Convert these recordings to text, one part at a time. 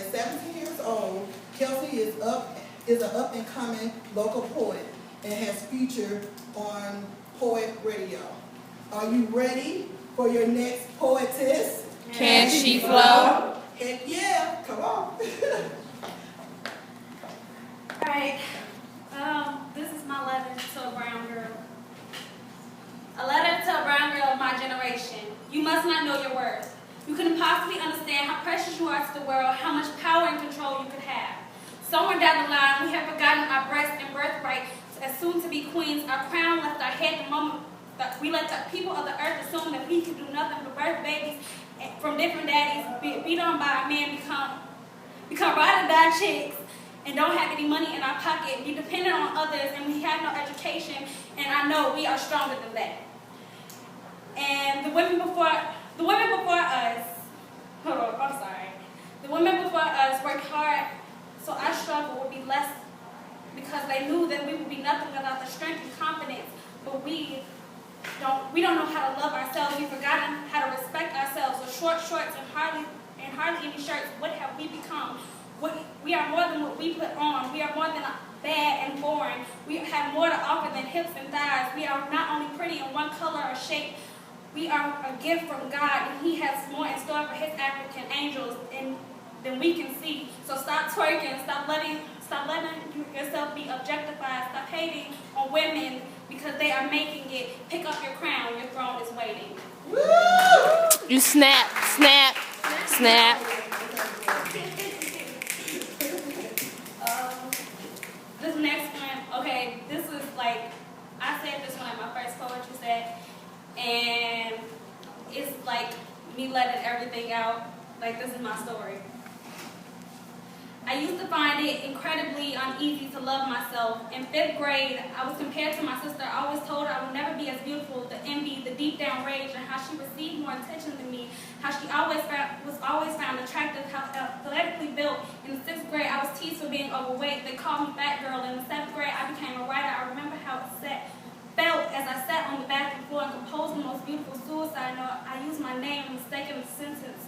At 17 years old, Kelsey is an up-and-coming local poet and has featured on P.O.E.T Radio. Are you ready for your next poetess? Can she flow? Heck yeah, come on. Alright, this is my letter to a brown girl. A letter to a brown girl of my generation. You must not know your worth. You couldn't possibly understand how precious you are to the world, how much power and control you could have. Somewhere down the line, we have forgotten our breast and birthright as soon-to-be queens. Our crown left our head the moment that we let the people of the earth assume that we could do nothing but birth babies from different daddies, beat on by a man, become ride or die chicks, and don't have any money in our pocket, be dependent on others, and we have no education, and I know we are stronger than that. And the women before us, the women before us worked hard, so our struggle would be less because they knew that we would be nothing without the strength and confidence, but we don't know how to love ourselves. We've forgotten how to respect ourselves. With short shorts and hardly any shirts, what have we become? We are more than what we put on. We are more than bad and boring. We have more to offer than hips and thighs. We are not only pretty in one color or shape, we are a gift from God, and He has more in store for His African angels than we can see. So stop twerking, stop letting yourself be objectified, stop hating on women because they are making it. Pick up your crown, your throne is waiting. Woo! You snap, snap, snap. This next one, okay, this is like, I said this one at my first poetry set, and it's like me letting everything out. Like, this is my story. I used to find it incredibly uneasy to love myself. In 5th grade, I was compared to my sister. I always told her I would never be as beautiful. The envy, the deep down rage, and how she received more attention than me. How she was always found attractive, how athletically built. In the 6th grade, I was teased for being overweight. They called me fat girl. In the 7th grade, I became a writer. I remember how it felt as I sat on the bathroom floor and composed the most beautiful suicide note. I used my name in mistaken sentence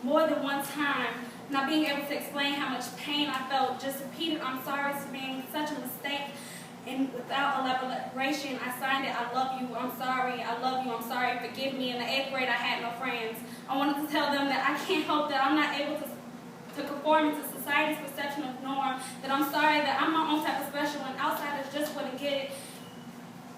more than one time. Not being able to explain how much pain I felt, just repeated, I'm sorry for being such a mistake. And without elaboration, I signed it, I love you, I'm sorry, I love you, I'm sorry, forgive me. In the 8th grade, I had no friends. I wanted to tell them that I can't help that I'm not able to conform to society's perception of norm, that I'm sorry that I'm my own type of special and outsiders just wouldn't get it.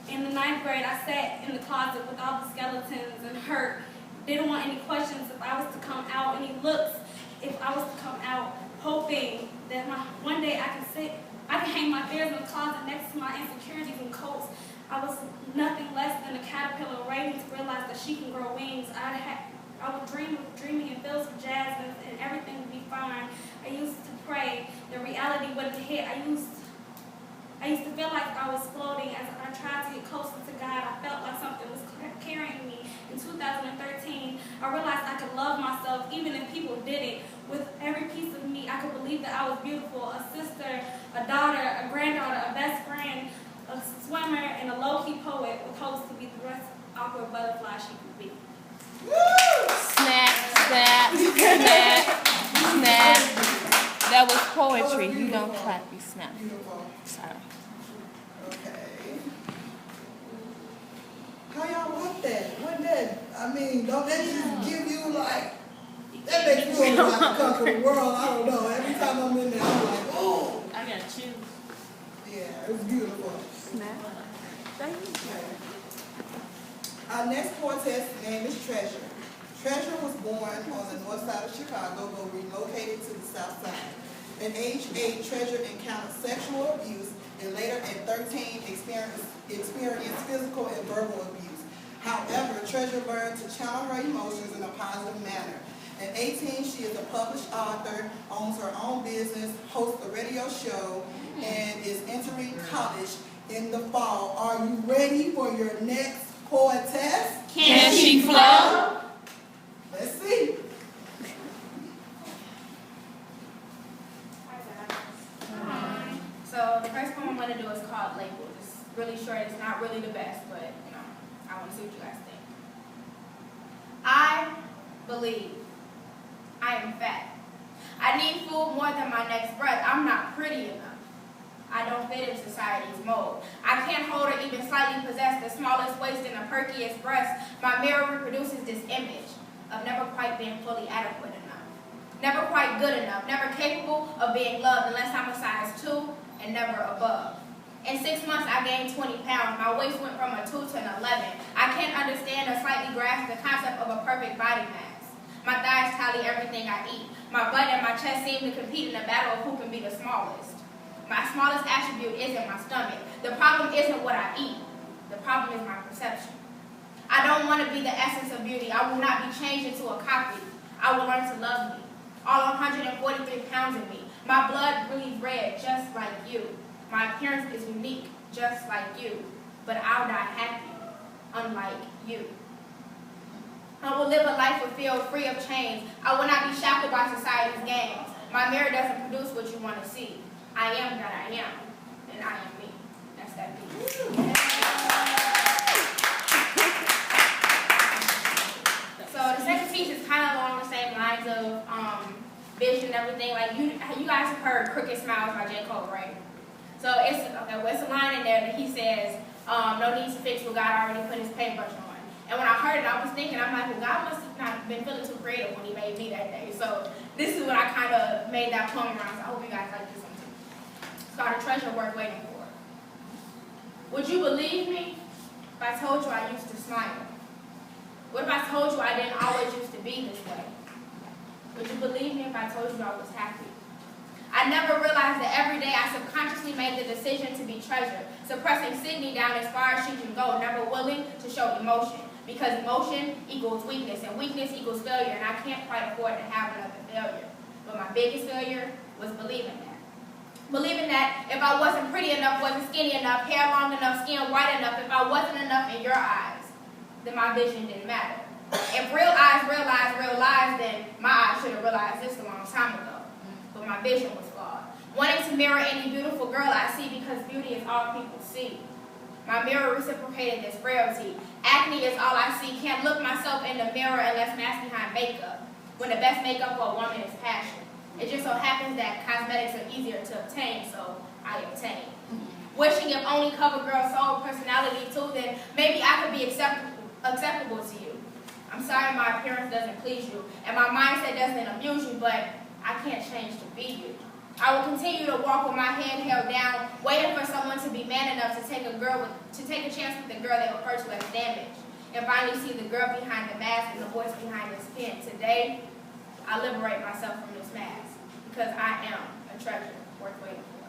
In the 9th grade, I sat in the closet with all the skeletons and hurt. Didn't want any questions if I was to come out, any looks if I was to come out, hoping that one day I can hang my fears in the closet next to my insecurities and coats. I was nothing less than a caterpillar waiting to realize that she can grow wings. I would dream of dreaming in fields of jasmine and everything would be fine. I used to pray that reality wouldn't hit. I used to feel like I was floating as I tried to get closer to God. I felt like something was carrying me. In 2013, I realized I could love myself even if people didn't. With every piece of me, I could believe that I was beautiful. A sister, a daughter, a granddaughter, a best friend, a swimmer, and a low-key poet with hopes to be the best awkward butterfly she could be. Snap, snap, snap, snap. That was poetry. You don't clap, you snap. Beautiful. Sorry. Okay. How y'all want that? What that? I mean, don't that just give you like, that makes me feel like I conquer the world. I don't know. Every time I'm in there, I'm like, oh. I gotta choose. Yeah, it's beautiful. Snap. Okay. Our next poetess name is Treasure. Treasure was born on the north side of Chicago, but relocated to the south side. At age 8, Treasure encountered sexual abuse, and later at 13 experienced physical and verbal abuse. However, Treasure learned to channel her emotions in a positive manner. At 18, she is a published author, owns her own business, hosts a radio show, and is entering college in the fall. Are you ready for your next poetess? Can she flow? Let's see. So the first poem I'm going to do is called Label. It's really short. It's not really the best, but I want to see what you guys think. I believe I am fat. I I need food more than my next breath. I'm not pretty enough. I don't fit in society's mold. I can't hold or even slightly possess the smallest waist and the perkiest breast. My mirror reproduces this image of never quite being fully adequate enough. Never quite good enough. Never capable of being loved unless I'm a size 2 and never above. In 6 months, I gained 20 pounds. My waist went from a 2 to an 11. I can't understand or slightly grasp the concept of a perfect body mass. My thighs tally everything I eat. My butt and my chest seem to compete in a battle of who can be the smallest. My smallest attribute isn't my stomach. The problem isn't what I eat. The problem is my perception. I don't want to be the essence of beauty. I will not be changed into a copy. I will learn to love me. All 143 pounds of me. My blood bleeds red just like you. My appearance is unique just like you. But I'll die happy, unlike you. I will live a life fulfilled, free of chains. I will not be shackled by society's games. My mirror doesn't produce what you want to see. I am that I am, and I am me. That's that beat. So the second speech is kind of along the same lines of vision and everything. Like you guys have heard "Crooked Smiles" by J. Cole, right? So it's a line in there that he says, "No need to fix what God already put His paintbrush on." And when I heard it, I was thinking, I'm like, well, God must have not been feeling too creative when He made me that day. So this is what I kind of made that poem around. So I hope you guys like this one too. It's called "A Treasure Worth Waiting For." Would you believe me if I told you I used to smile? What if I told you I didn't always used to be this way? Would you believe me if I told you I was happy? I never realized that every day I subconsciously made the decision to be treasured, suppressing Sydney down as far as she can go, never willing to show emotion. Because emotion equals weakness, and weakness equals failure, and I can't quite afford to have another failure. But my biggest failure was believing that. Believing that if I wasn't pretty enough, wasn't skinny enough, hair long enough, skin white enough, if I wasn't enough in your eyes, then my vision didn't matter. If real eyes realize real lies, then my eyes should have realized this a long time ago. But my vision was flawed. Wanting to mirror any beautiful girl I see because beauty is all people see. My mirror reciprocated this frailty. Acne is all I see. Can't look myself in the mirror unless masked behind makeup. When the best makeup for a woman is passion. It just so happens that cosmetics are easier to obtain, so I obtain. Wishing if only CoverGirl sold personality too, then maybe I could be acceptable to you. I'm sorry my appearance doesn't please you, and my mindset doesn't amuse you, but I can't change to be you. I will continue to walk with my head held down, waiting for someone to be man enough to take a chance with the girl they refer to as damaged, and finally see the girl behind the mask and the voice behind this pen. Today, I liberate myself from this mask, because I am a treasure worth waiting for.